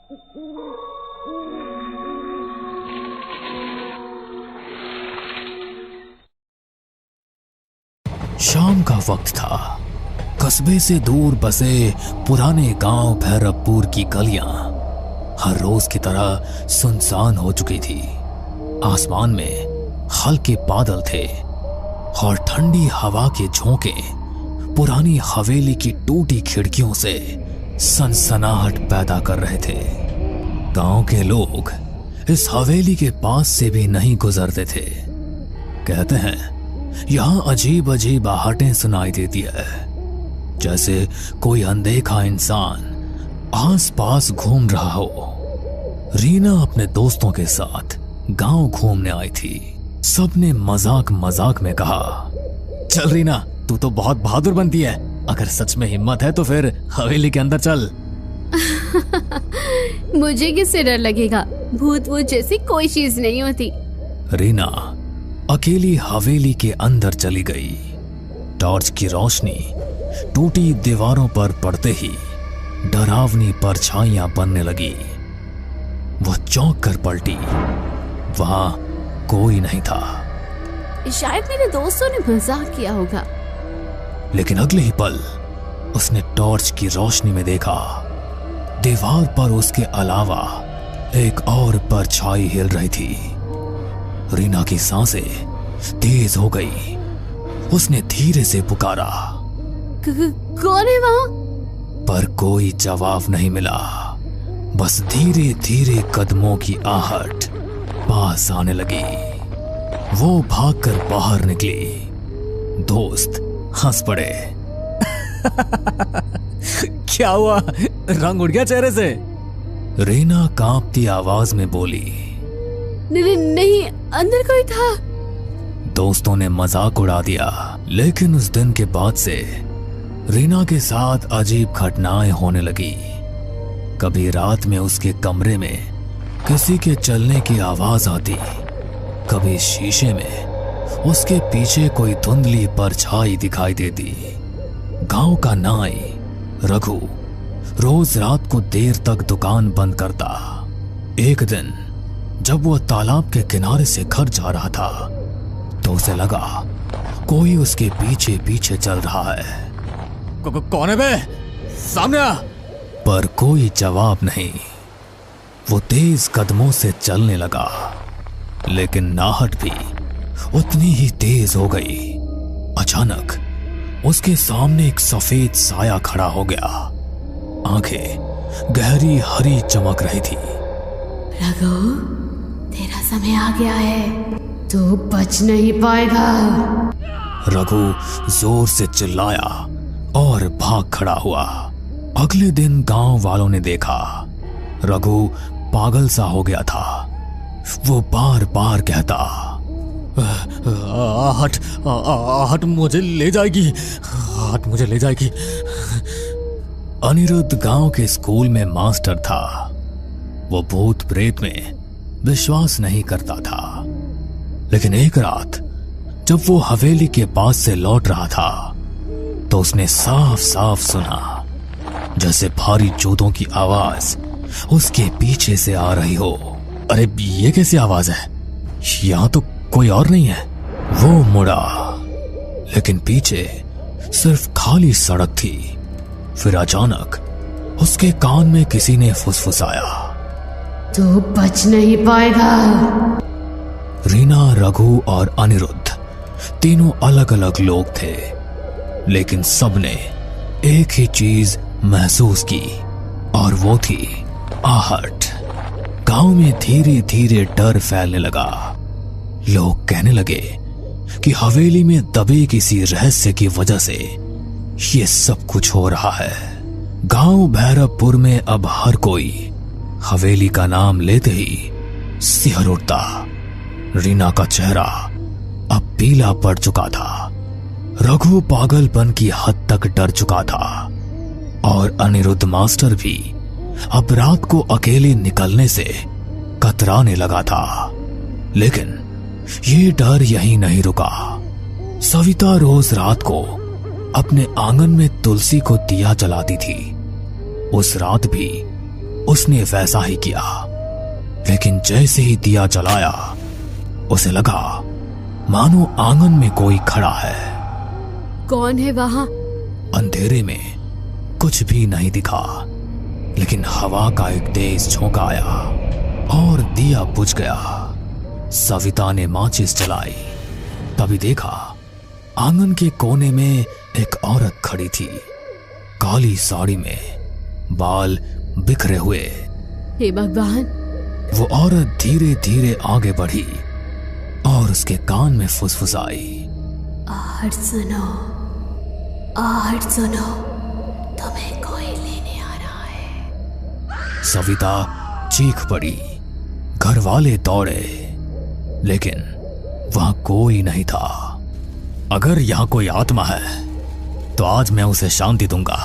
शाम का वक्त था। कस्बे से दूर बसे पुराने गांव भैरवपुर की गलियां हर रोज की तरह सुनसान हो चुकी थी। आसमान में हल्के बादल थे और ठंडी हवा के झोंके पुरानी हवेली की टूटी खिड़कियों से सनसनाहट पैदा कर रहे थे। गांव के लोग इस हवेली के पास से भी नहीं गुजरते थे। कहते हैं यहां अजीब अजीब आहटें सुनाई देती है, जैसे कोई अनदेखा इंसान आस पास घूम रहा हो। रीना अपने दोस्तों के साथ गांव घूमने आई थी। सबने मजाक मजाक में कहा, चल रीना, तू तो बहुत बहादुर बनती है। अगर सच में हिम्मत है तो फिर हवेली के अंदर चल। मुझे किससे डर लगेगा? भूत वूत जैसी कोई चीज नहीं होती। रीना अकेली हवेली के अंदर चली गई। टॉर्च की रोशनी टूटी दीवारों पर पड़ते ही डरावनी परछाइयां बनने लगी। वह चौंक कर पलटी। वहां कोई नहीं था। शायद मेरे दोस्तों ने मजाक किया होगा। लेकिन अगले ही पल उसने टॉर्च की रोशनी में देखा, दीवार पर उसके अलावा एक और परछाई हिल रही थी। रीना की सांसें तेज हो गई। उसने धीरे से पुकारा, कौन है वहां? पर कोई जवाब नहीं मिला। बस धीरे धीरे कदमों की आहट पास आने लगी। वो भागकर बाहर निकली। दोस्त हंस पड़े। क्या हुआ? रंग उड़ गया चेहरे से? रीना कांपती आवाज में बोली, नहीं, अंदर कोई था। दोस्तों ने मजाक उड़ा दिया। लेकिन उस दिन के बाद से रीना के साथ अजीब घटनाएं होने लगी। कभी रात में उसके कमरे में किसी के चलने की आवाज आती, कभी शीशे में उसके पीछे कोई धुंधली परछाई दिखाई देती। गांव का नाई रघु रोज रात को देर तक दुकान बंद करता। एक दिन जब वह तालाब के किनारे से घर जा रहा था तो उसे लगा कोई उसके पीछे पीछे चल रहा है। कौन है बे? सामने आ। पर कोई जवाब नहीं। वो तेज कदमों से चलने लगा, लेकिन नाहट भी उतनी ही तेज हो गई। अचानक उसके सामने एक सफेद साया खड़ा हो गया। आंखें गहरी हरी चमक रही थी। रघु, तेरा समय आ गया है, तू बच नहीं पाएगा। रघु जोर से चिल्लाया और भाग खड़ा हुआ। अगले दिन गांव वालों ने देखा रघु पागल सा हो गया था। वो बार बार कहता, आहट मुझे ले जाएगी, आहट मुझे ले जाएगी। अनिरुद्ध गांव के स्कूल में मास्टर था। वो भूत प्रेत में विश्वास नहीं करता था। लेकिन एक रात जब वो हवेली के पास से लौट रहा था तो उसने साफ साफ सुना जैसे भारी जूतों की आवाज उसके पीछे से आ रही हो। अरे ये कैसी आवाज है? यहां तो कोई और नहीं है। वो मुड़ा, लेकिन पीछे सिर्फ खाली सड़क थी। फिर अचानक उसके कान में किसी ने फुसफुसाया, तू बच नहीं पाएगा। रीना, रघु और अनिरुद्ध तीनों अलग अलग लोग थे, लेकिन सबने एक ही चीज महसूस की और वो थी आहट। गांव में धीरे धीरे डर फैलने लगा। लोग कहने लगे कि हवेली में दबे किसी रहस्य की वजह से ये सब कुछ हो रहा है। गांव भैरवपुर में अब हर कोई हवेली का नाम लेते ही सिहर उठता। रीना का चेहरा अब पीला पड़ चुका था। रघु पागलपन की हद तक डर चुका था और अनिरुद्ध मास्टर भी अब रात को अकेले निकलने से कतराने लगा था। लेकिन ये डर यहीं नहीं रुका। सविता रोज रात को अपने आंगन में तुलसी को दिया जलाती थी। उस रात भी उसने वैसा ही किया, लेकिन जैसे ही दिया जलाया उसे लगा मानो आंगन में कोई खड़ा है। कौन है वहां? अंधेरे में कुछ भी नहीं दिखा, लेकिन हवा का एक तेज झोंका आया और दिया बुझ गया। सविता ने माचिस जलाई, तभी देखा आंगन के कोने में एक औरत खड़ी थी, काली साड़ी में, बाल बिखरे हुए। हे भगवान! वो औरत धीरे धीरे आगे बढ़ी और उसके कान में फुसफुसाई, आहट सुनो, आहट सुनो, तुम्हें कोई लेने आ रहा है। सविता चीख पड़ी। घर वाले दौड़े, लेकिन वहां कोई नहीं था। अगर यहां कोई आत्मा है तो आज मैं उसे शांति दूंगा,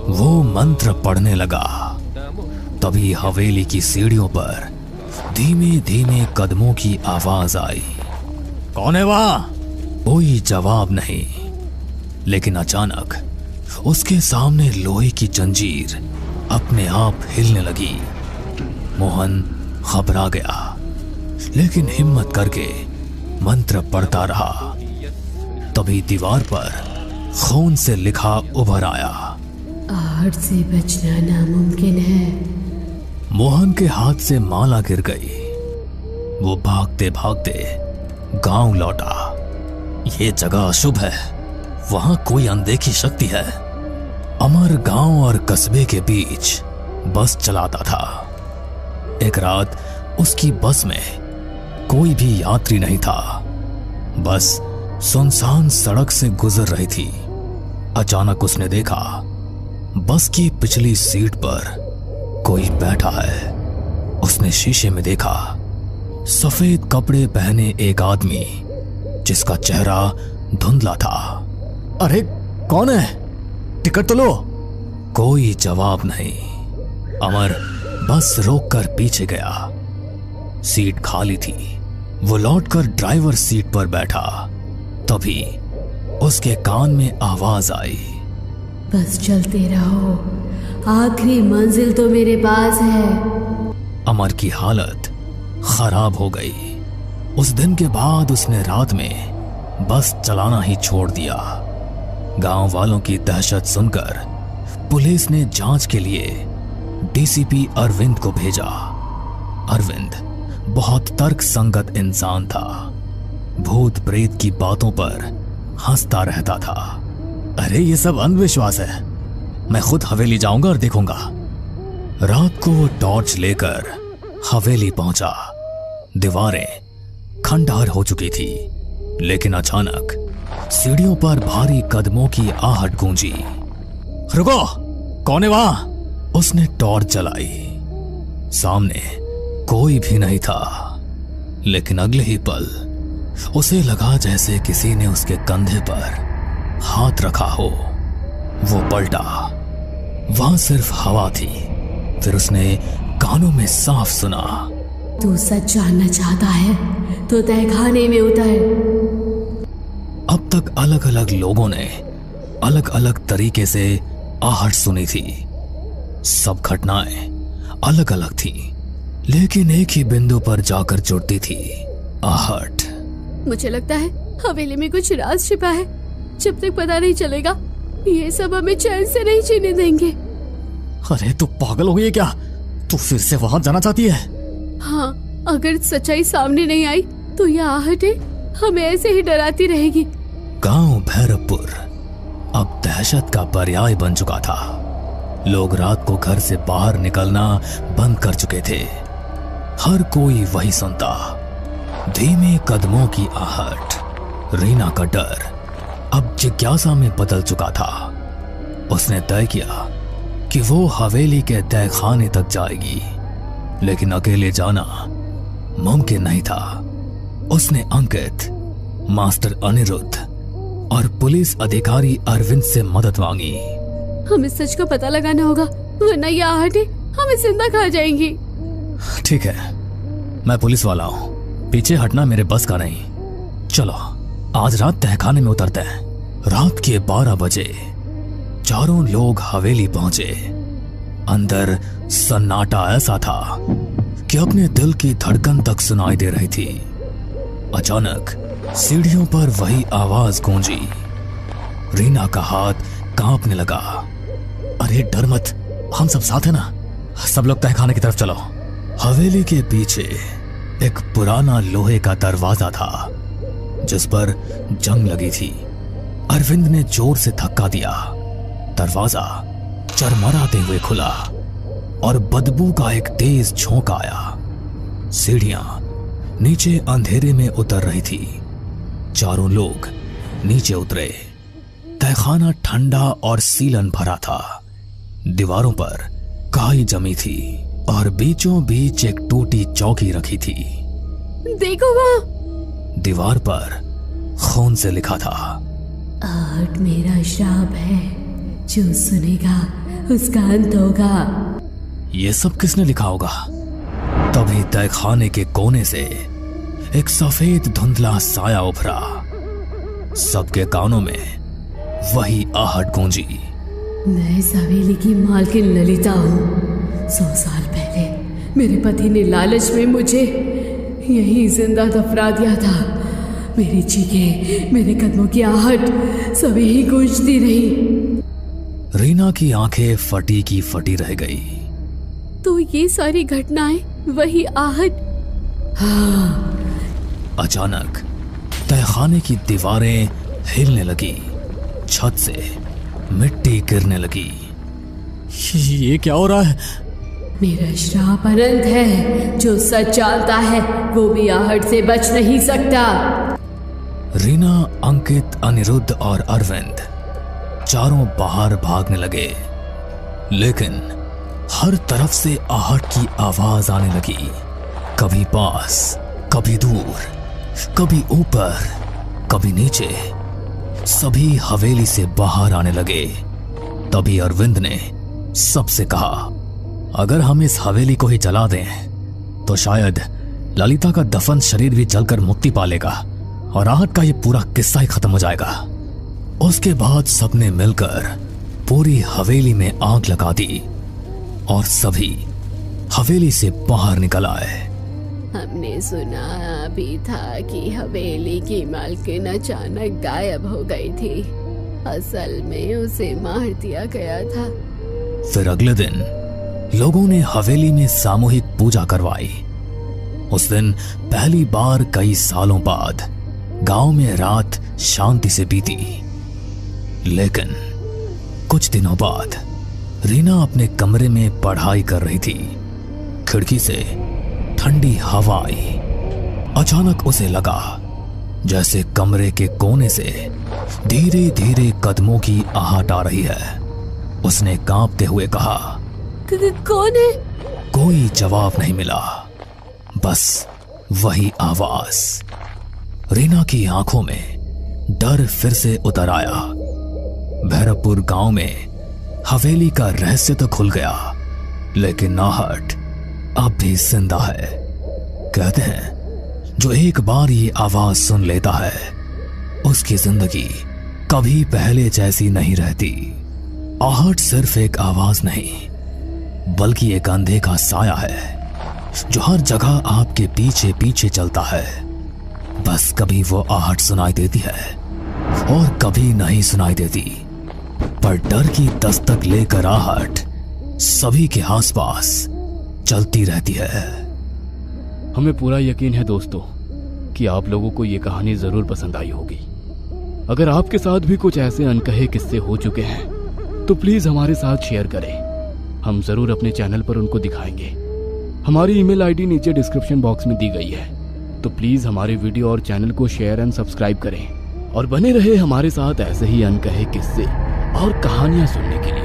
वो मंत्र पढ़ने लगा। तभी हवेली की सीढ़ियों पर धीमे धीमे कदमों की आवाज आई। कौन है वहां? कोई जवाब नहीं, लेकिन अचानक उसके सामने लोहे की जंजीर अपने आप हिलने लगी। मोहन घबरा गया, लेकिन हिम्मत करके मंत्र पढ़ता रहा। तभी दीवार पर खून से लिखा उभर आया, आहट से बचना नामुमकिन है। मोहन के हाथ से माला गिर गई। वो भागते भागते गांव लौटा। ये जगह अशुभ है, वहां कोई अनदेखी शक्ति है। अमर गांव और कस्बे के बीच बस चलाता था। एक रात उसकी बस में कोई भी यात्री नहीं था। बस सुनसान सड़क से गुजर रही थी। अचानक उसने देखा बस की पिछली सीट पर कोई बैठा है। उसने शीशे में देखा सफेद कपड़े पहने एक आदमी, जिसका चेहरा धुंधला था। अरे कौन है? टिकट तो लो। कोई जवाब नहीं। अमर बस रोककर पीछे गया। सीट खाली थी। वो लौटकर ड्राइवर सीट पर बैठा। तभी उसके कान में आवाज आई, बस चलते रहो, आखिरी मंजिल तो मेरे पास है। अमर की हालत खराब हो गई। उस दिन के बाद उसने रात में बस चलाना ही छोड़ दिया। गांव वालों की दहशत सुनकर पुलिस ने जांच के लिए डीसीपी अरविंद को भेजा। अरविंद बहुत तर्कसंगत इंसान था। भूत प्रेत की बातों पर हंसता रहता था। अरे ये सब अंधविश्वास है, मैं खुद हवेली जाऊंगा और देखूंगा। रात को वो टॉर्च लेकर हवेली पहुंचा। दीवारें खंडहर हो चुकी थी, लेकिन अचानक सीढ़ियों पर भारी कदमों की आहट गूंजी। रुको, कौन है वहां? उसने टॉर्च जलाई। सामने कोई भी नहीं था, लेकिन अगले ही पल उसे लगा जैसे किसी ने उसके कंधे पर हाथ रखा हो। वो पलटा, वहां सिर्फ हवा थी। फिर उसने कानों में साफ सुना, तू सच जानना चाहता है तो तहखाने में उतर। अब तक अलग अलग लोगों ने अलग अलग तरीके से आहट सुनी थी। सब घटनाएं अलग अलग थी, लेकिन एक ही बिंदु पर जाकर जुड़ती थी, आहट। मुझे लगता है हवेली में कुछ राज छिपा है। जब तक पता नहीं चलेगा, ये सब हमें चैन से नहीं जीने देंगे। अरे तू पागल हो गई है क्या? तू फिर से वहां जाना चाहती है? हाँ, अगर सच्चाई सामने नहीं आई तो यह आहटें हमें ऐसे ही डराती रहेगी। गांव भैरवपुर अब दहशत का पर्याय बन चुका था। लोग रात को घर से बाहर निकलना बंद कर चुके थे। हर कोई वही सुनता, धीमे कदमों की आहट। रीना का डर अब जिज्ञासा में बदल चुका था। उसने तय किया कि वो हवेली के तहखाने तक जाएगी, लेकिन अकेले जाना मुमकिन नहीं था। उसने अंकित, मास्टर अनिरुद्ध और पुलिस अधिकारी अरविंद से मदद मांगी। हमें सच का पता लगाना होगा, वरना ये आहटें हमें जिंदा खा जाएंगी। ठीक है, मैं पुलिस वाला हूँ, पीछे हटना मेरे बस का नहीं। चलो आज रात तहखाने में उतरते हैं। रात के 12 बजे चारों लोग हवेली पहुंचे। अंदर सन्नाटा ऐसा था कि अपने दिल की धड़कन तक सुनाई दे रही थी। अचानक सीढ़ियों पर वही आवाज गूंजी। रीना का हाथ कांपने लगा। अरे डर मत, हम सब साथ हैं ना, सब लोग तहखाने की तरफ चलो। हवेली के पीछे एक पुराना लोहे का दरवाजा था जिस पर जंग लगी थी। अरविंद ने जोर से धक्का दिया। दरवाजा चरमराते हुए खुला और बदबू का एक तेज झोंका आया। सीढ़ियां नीचे अंधेरे में उतर रही थी। चारों लोग नीचे उतरे। तहखाना ठंडा और सीलन भरा था। दीवारों पर काई जमी थी और बीचों बीच एक टूटी चौकी रखी थी। देखो वहाँ। दीवार पर खून से लिखा था, आहट मेरा श्राप है, जो सुनेगा उसका अंत होगा। ये सब किसने लिखा होगा? तभी तहखाने के कोने से एक सफेद धुंधला साया उभरा। सबके कानों में वही आहट गूंजी। मैं इस हवेली की मालकिन ललिता हूँ। 100 साल पहले मेरे पति ने लालच में मुझे यहीं जिंदा दफना दिया था। मेरी चीखें, मेरे कदमों की आहट सब यही गूंजती रही। रीना की आंखें फटी की फटी रह गई। तो ये सारी घटनाएं वही आहट? हाँ। अचानक तहखाने की दीवारें हिलने लगी। छत से मिट्टी गिरने लगी। ये क्या हो रहा है? मेरा श्राप अनंत है। जो सच जानता है वो भी आहट से बच नहीं सकता। रीना, अंकित, अनिरुद्ध और अरविंद चारों बाहर भागने लगे, लेकिन हर तरफ से आहट की आवाज आने लगी। कभी पास, कभी दूर, कभी ऊपर, कभी नीचे। सभी हवेली से बाहर आने लगे। तभी अरविंद ने सबसे कहा, अगर हम इस हवेली को ही जला दें तो शायद ललिता का दफन शरीर भी जलकर मुक्ति पा लेगा और आहट का ये पूरा किस्सा ही खत्म हो जाएगा। उसके बाद सबने मिलकर पूरी हवेली में आग लगा दी और सभी हवेली से बाहर निकल आए। हमने सुना भी था कि हवेली की मालकिन अचानक गायब हो गई थी। असल में उसे मार दिया गया था। फिर अगले दिन लोगों ने हवेली में सामूहिक पूजा करवाई। उस दिन पहली बार कई सालों बाद गांव में रात शांति से बीती। लेकिन कुछ दिनों बाद रीना अपने कमरे में पढ़ाई कर रही थी। खिड़की से ठंडी हवा आई। अचानक उसे लगा जैसे कमरे के कोने से धीरे धीरे कदमों की आहट आ रही है। उसने कांपते हुए कहा, कौन है? कोई जवाब नहीं मिला, बस वही आवाज। रीना की आंखों में डर फिर से उतर आया। भैरवपुर गांव में हवेली का रहस्य तो खुल गया, लेकिन आहट अब भी जिंदा है। कहते हैं जो एक बार ये आवाज सुन लेता है उसकी जिंदगी कभी पहले जैसी नहीं रहती। आहट सिर्फ एक आवाज नहीं बल्कि एक अंधे का साया है जो हर जगह आपके पीछे पीछे चलता है। बस कभी वो आहट सुनाई देती है और कभी नहीं सुनाई देती, पर डर की दस्तक लेकर आहट सभी के आसपास चलती रहती है। हमें पूरा यकीन है दोस्तों कि आप लोगों को ये कहानी जरूर पसंद आई होगी। अगर आपके साथ भी कुछ ऐसे अनकहे किस्से हो चुके हैं तो प्लीज हमारे साथ शेयर करें। हम जरूर अपने चैनल पर उनको दिखाएंगे। हमारी ईमेल आईडी नीचे डिस्क्रिप्शन बॉक्स में दी गई है, तो प्लीज हमारे वीडियो और चैनल को शेयर एंड सब्सक्राइब करें और बने रहे हमारे साथ ऐसे ही अनकहे किस्से और कहानियां सुनने के लिए।